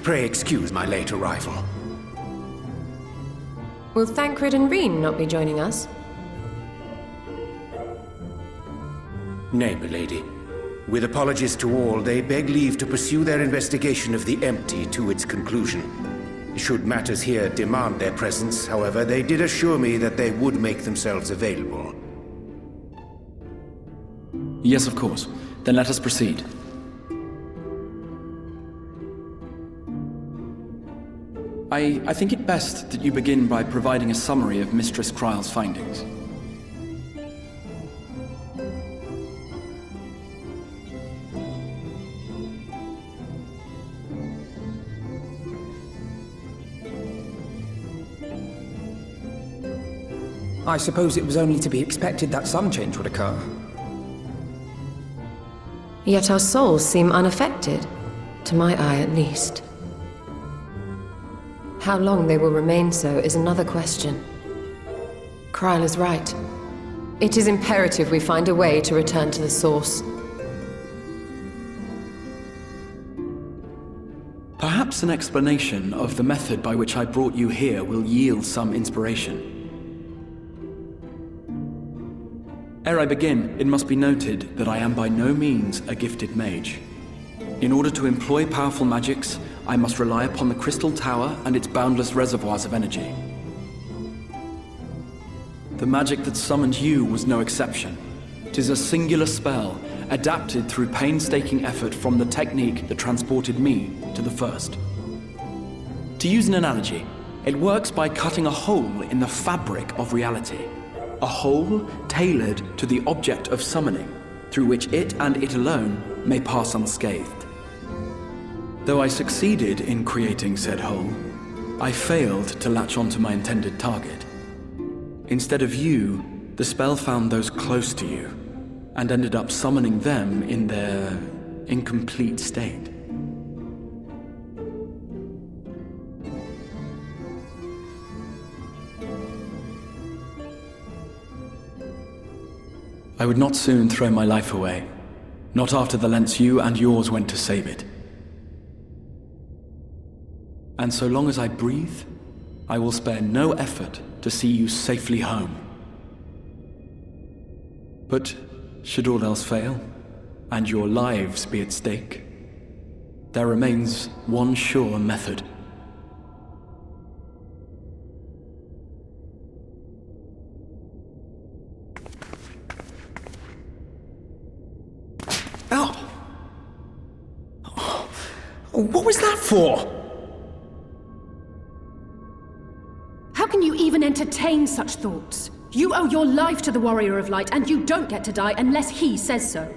Pray excuse my late arrival. Will Thancred and Reen not be joining us? Nay, milady. With apologies to all, they beg leave to pursue their investigation of the empty to its conclusion. Should matters here demand their presence, however, they did assure me that they would make themselves available. Yes, of course. Then let us proceed. I think it best that you begin by providing a summary of Mistress Kryle's findings. I suppose it was only to be expected that some change would occur. Yet our souls seem unaffected, to my eye at least. How long they will remain so is another question. Kryle is right. It is imperative we find a way to return to the source. Perhaps an explanation of the method by which I brought you here will yield some inspiration. Ere I begin, it must be noted that I am by no means a gifted mage. In order to employ powerful magics, I must rely upon the Crystal Tower and its boundless reservoirs of energy. The magic that summoned you was no exception. 'Tis a singular spell, adapted through painstaking effort from the technique that transported me to the First. To use an analogy, it works by cutting a hole in the fabric of reality. A hole tailored to the object of summoning, through which it and it alone may pass unscathed. Though I succeeded in creating said hole, I failed to latch onto my intended target. Instead of you, the spell found those close to you, and ended up summoning them in their incomplete state. I would not soon throw my life away, not after the lengths you and yours went to save it. And so long as I breathe, I will spare no effort to see you safely home. But should all else fail, and your lives be at stake, there remains one sure method. Ow! Oh, what was that for? How can you even entertain such thoughts? You owe your life to the Warrior of Light, and you don't get to die unless he says so.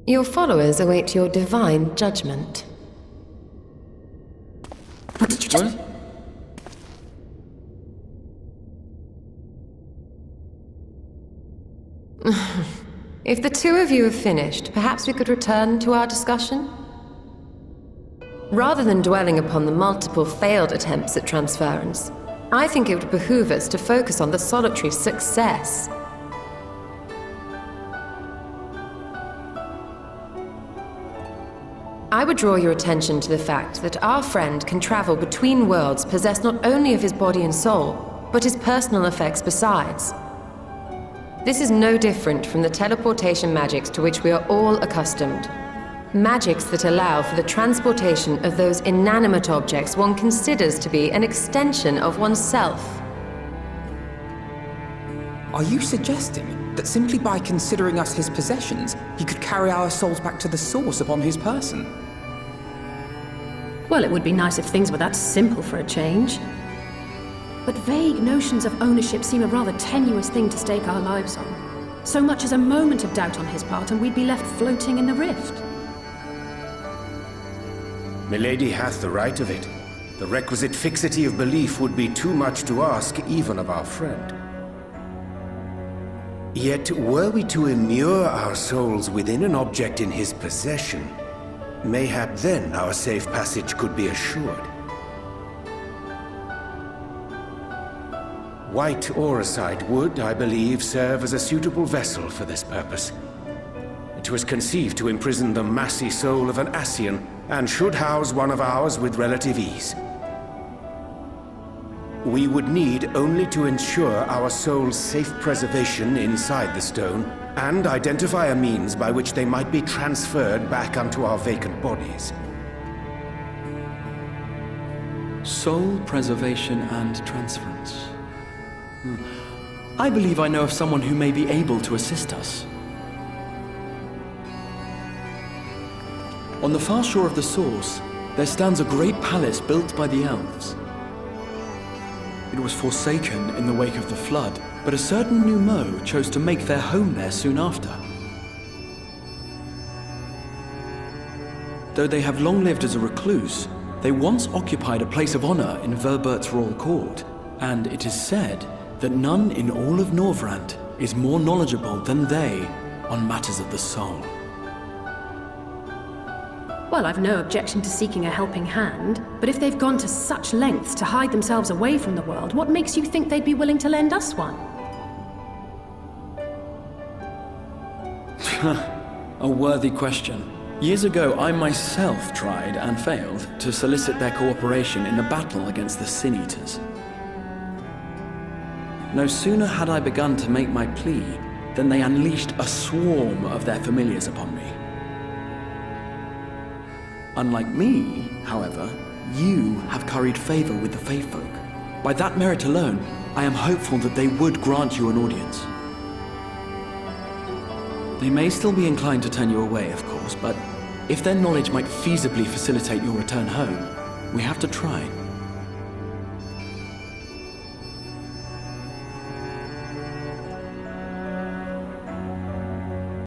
Your followers await your divine judgment. What did you just... If the two of you have finished, perhaps we could return to our discussion? Rather than dwelling upon the multiple failed attempts at transference, I think it would behoove us to focus on the solitary success. I would draw your attention to the fact that our friend can travel between worlds possessed not only of his body and soul, but his personal effects besides. This is no different from the teleportation magics to which we are all accustomed. Magics that allow for the transportation of those inanimate objects one considers to be an extension of oneself. Are you suggesting that simply by considering us his possessions, he could carry our souls back to the source upon his person? Well, it would be nice if things were that simple for a change. But vague notions of ownership seem a rather tenuous thing to stake our lives on. So much as a moment of doubt on his part and we'd be left floating in the rift. Milady hath the right of it. The requisite fixity of belief would be too much to ask even of our friend. Yet, were we to immure our souls within an object in his possession, mayhap then our safe passage could be assured. White Auracite would, I believe, serve as a suitable vessel for this purpose. It was conceived to imprison the massy soul of an Ascian, and should house one of ours with relative ease. We would need only to ensure our soul's safe preservation inside the stone, and identify a means by which they might be transferred back onto our vacant bodies. Soul preservation and transference. I believe I know of someone who may be able to assist us. On the far shore of the source, there stands a great palace built by the elves. It was forsaken in the wake of the flood, but a certain Numo chose to make their home there soon after. Though they have long lived as a recluse, they once occupied a place of honor in Verbert's royal court, and it is said that none in all of Norvrant is more knowledgeable than they on matters of the soul. Well, I've no objection to seeking a helping hand, but if they've gone to such lengths to hide themselves away from the world, what makes you think they'd be willing to lend us one? A worthy question. Years ago, I myself tried and failed to solicit their cooperation in a battle against the Sin Eaters. No sooner had I begun to make my plea than they unleashed a swarm of their familiars upon me. Unlike me, however, you have curried favor with the Fae folk. By that merit alone, I am hopeful that they would grant you an audience. They may still be inclined to turn you away, of course, but if their knowledge might feasibly facilitate your return home, we have to try.